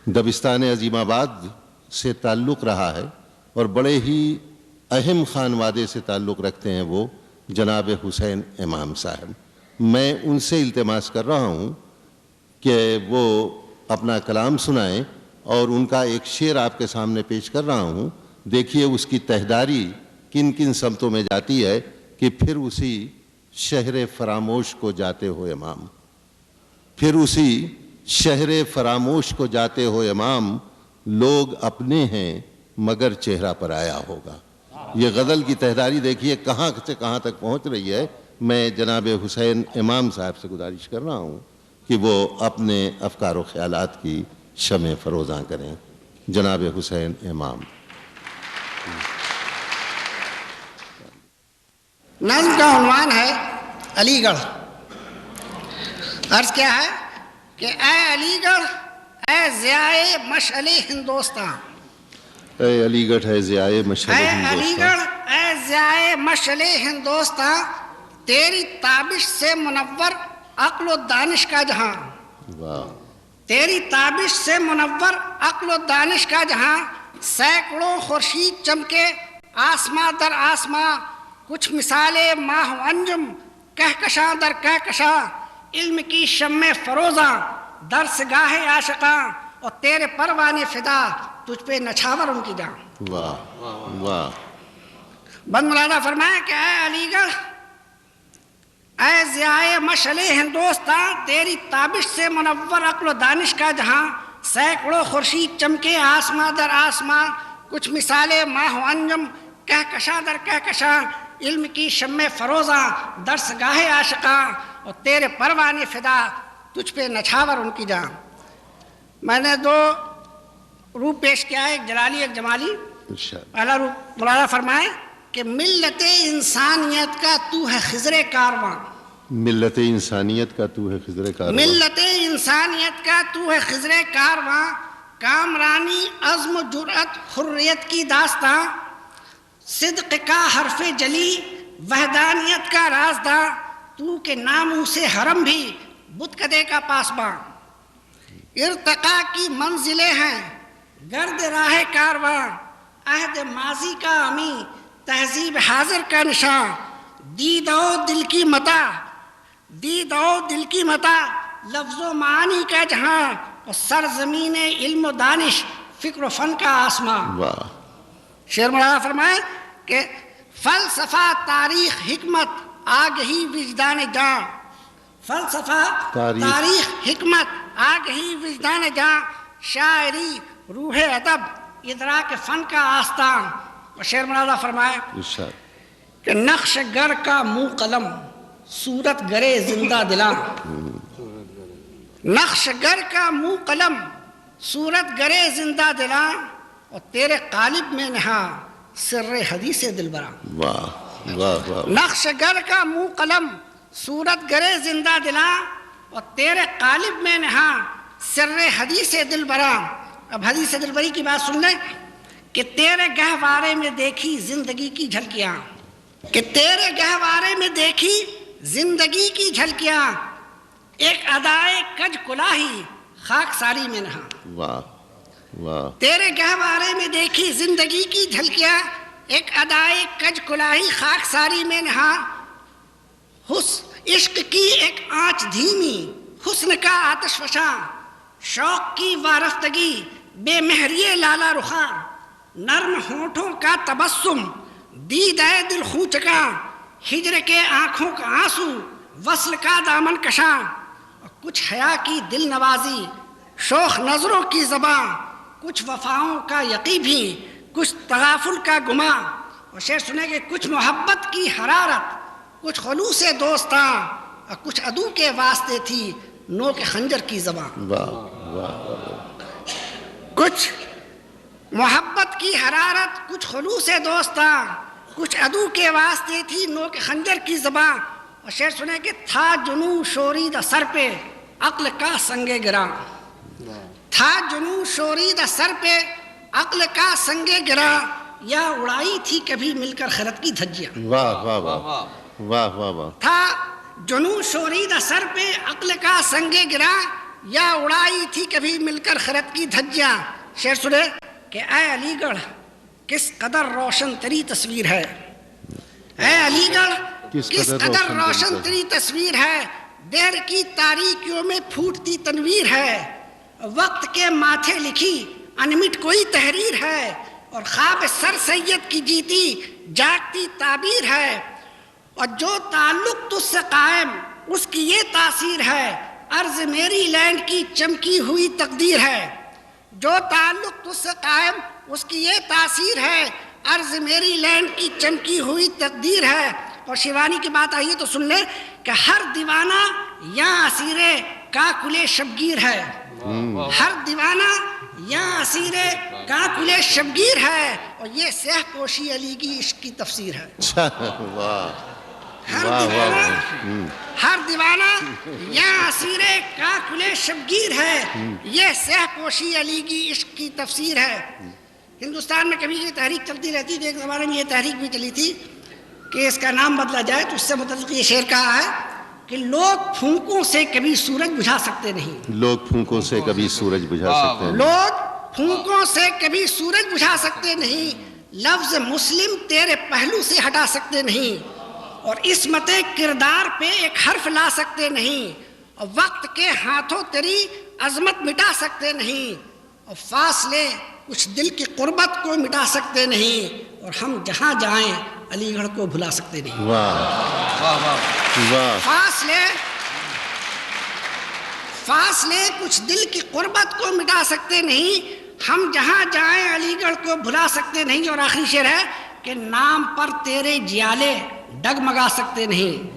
دبستان عظیم آباد سے تعلق رہا ہے اور بڑے ہی اہم خانوادے سے تعلق رکھتے ہیں وہ جناب حسین امام صاحب. میں ان سے التماس کر رہا ہوں کہ وہ اپنا کلام سنائیں اور ان کا ایک شعر آپ کے سامنے پیش کر رہا ہوں. دیکھیے اس کی تہداری کن کن سمتوں میں جاتی ہے کہ پھر اسی شہر فراموش کو جاتے ہو امام، پھر اسی شہر فراموش کو جاتے ہو امام، لوگ اپنے ہیں مگر چہرہ پر آیا ہوگا. یہ غزل کی تہداری دیکھیے کہاں سے کہاں تک پہنچ رہی ہے. میں جناب حسین امام صاحب سے گزارش کر رہا ہوں کہ وہ اپنے افکار و خیالات کی شمع فروزاں کریں. جناب حسین امام. نظم کا عنوان ہے علی گڑھ. عرض کیا ہے کہ اے علی گڑھ اے ضیائے مشعل ہندوستاں، اے علی گڑھ ہے ضیائے مشعل اے علی ہندوستاں، گڑھ اے ضیائے مشعل ہندوستاں، تیری تابش سے منور عقل و دانش کا جہاں. واہ. تیری تابش سے منور عقل و دانش کا جہاں، سینکڑوں خورشید چمکے آسماں در آسماں، کچھ مثال ماہ و انجم کہکشاں در کہکشاں، علم کی شمع فروزاں درس گاہ عاشقاں، اور تیرے پروانے فدا تجھ پہ نچھاور ان کی جاں. واہ واہ. بند ملادہ فرمایا کہ اے علی گڑھ اے ضیائے مشعل ہندوستاں، تیری تابش سے منور عقل و دانش کا جہاں، سینکڑوں خورشید چمکے آسماں در آسماں، کچھ مثال ماہ و انجم کہکشاں در کہکشاں، علم کی شمع فروزاں درس گاہ عاشقاں، اور تیرے پروانے فدا تجھ پہ نچھاور ان کی جاں. میں نے دو روپ پیش کیا ہے، ایک جلالی ایک جمالی. پہلا روپ مولانا فرمائے کہ ملت انسانیت کا تو ہے خضر کارواں، ملت انسانیت کا تو ہے خضر کارواں، ملت انسانیت کا تو ہے خضر کارواں، کامرانی عزم و جرأت حریت کی داستاں، صدق کا حرف جلی وحدانیت کا رازداں، تو کے ناموں سے حرم بھی بت کدے کا پاسباں، ارتقا کی منزلیں ہیں گرد راہ کارواں، عہد ماضی کا امی تہذیب حاضر کا نشاں، دیدو دل کی متا دیدو دل کی متا، لفظ و معانی کا جہاں، اور سرزمین علم و دانش فکر و فن کا آسماں. شعر مولانا فرمائے کہ فلسفہ تاریخ حکمت آگہی وجدان جاں، فلسفہ تاریخ حکمت آگہی وجدان جاں، شاعری روح ادب ادراک فن کا آستان. اور شعر مولانا فرمائے کہ نقش گر کا منہ قلم صورت گرے زندہ دلاں، نقش گر کا منہ قلم صورت گرے زندہ دلاں، اور تیرے قالب میں نہا سر حدیث دلبراں. نقش گر کا منہ قلم صورت گرے زندہ دلاں، اور تیرے قالب میں نہا سر حدیث دلبراں. اب حدیث دلبری کی بات سن لیں کہ تیرے گہوارے میں دیکھی زندگی کی جھلکیاں، کہ تیرے گہوارے میں دیکھی زندگی کی جھلکیاں، ایک ادائے کج کلاہی خاک ساری میں نہا. واہ واہ. تیرے گہوارے میں دیکھی زندگی کی جھلکیاں، ایک ادائے کج کلاہی خاک ساری میں نہا، عشق کی ایک آنچ دھیمی حسن کا آتش فشاں، شوق کی وارفتگی بے مہریے لالا رخاں، نرم ہونٹوں کا تبسم دید اے دل خوں چکاں، ہجر کے آنکھوں کا آنسو وصل کا دامن کشاں، کچھ حیا کی دل نوازی شوخ نظروں کی زباں، کچھ وفاؤں کا یقین بھی کچھ تغافل کا گماں. اور شعر سنے کہ کچھ محبت کی حرارت کچھ خلوص دوستاں، اور کچھ عدو کے واسطے تھی نو کے خنجر کی زباں. کچھ محبت کی حرارت کچھ خلوص دوستاں، کچھ عدو کے واسطے تھی نو کے خنجر کی زباں. اور شعر سنے کہ تھا جنوں شورید سر پہ عقل کا سنگ گراں، تھا جنوں شورید سر پہ عقل کا سنگ گراں، یا اڑائی تھی کبھی مل کر خرد کی دھجیاں. واہ واہ واہ واہ واہ واہ. تھا جنوں شورید سر پہ عقل کا سنگ گراں، یا اڑائی تھی کبھی مل کر خرد کی دھجیاں. شعر سنے کہ اے علی گڑھ کس قدر روشن تیری تصویر ہے. اے علی گڑھ کس قدر روشن تیری تصویر ہے. دیر کی تاریکیوں میں پھوٹتی تنویر ہے. وقت کے ماتھے لکھی انمٹ کوئی تحریر ہے. اور خواب سر سید کی جیتی جاگتی تعبیر ہے. اور جو تعلق تجھ سے قائم اس کی یہ تاثیر ہے. عرض میری لینڈ کی چمکی ہوئی تقدیر ہے. جو تعلق تجھ سے قائم اس کی یہ تاثیر ہے. عرض میری لینڈ کی چمکی ہوئی تقدیر ہے. اور شیوانی کی بات آئیے تو سن لیں کہ ہر دیوانہ یا اسیر کاکل شبگیر ہے. ہر دیوانہ یا اسیر کاکل شبگیر ہے. اور یہ سہ پوشی علی کی عشق کی تفسیر ہے. ہر دیوانہ یا اسیر کاکل شبگیر ہے. یہ سہ پوشی علی کی عشق کی تفسیر ہے. ہندوستان میں کبھی یہ تحریک چلتی رہتی تھی. ایک زمانے میں یہ تحریک بھی چلی تھی کہ اس کا نام بدلا جائے. تو اس سے متعلق یہ شعر کہا ہے کہ لوگ پھونکوں سے کبھی سورج بجھا سکتے نہیں. لوگ پھونکوں سے کبھی سورج بجھا سکتے ہیں. لوگ پھونکوں سے کبھی سورج بجھا سکتے نہیں. لفظ مسلم تیرے پہلو سے ہٹا سکتے نہیں. اور عصمت کردار پہ ایک حرف لا سکتے نہیں. اور وقت کے ہاتھوں تیری عظمت مٹا سکتے نہیں. اور فاصلے کچھ دل کی قربت کو مٹا سکتے نہیں. اور ہم جہاں جائیں علی گڑھ کو بھلا سکتے نہیں. فاصلے کچھ دل کی قربت کو مٹا سکتے نہیں. ہم جہاں جائیں علی گڑھ کو بھلا سکتے نہیں. اور آخری شعر ہے کہ نام پر تیرے جیالے ڈگمگا سکتے نہیں.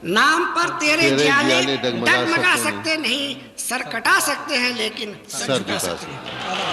نام پر تیرے جیالے ڈگمگا سکتے نہیں. سر کٹا سکتے ہیں لیکن سر جھکا سکتے ہیں.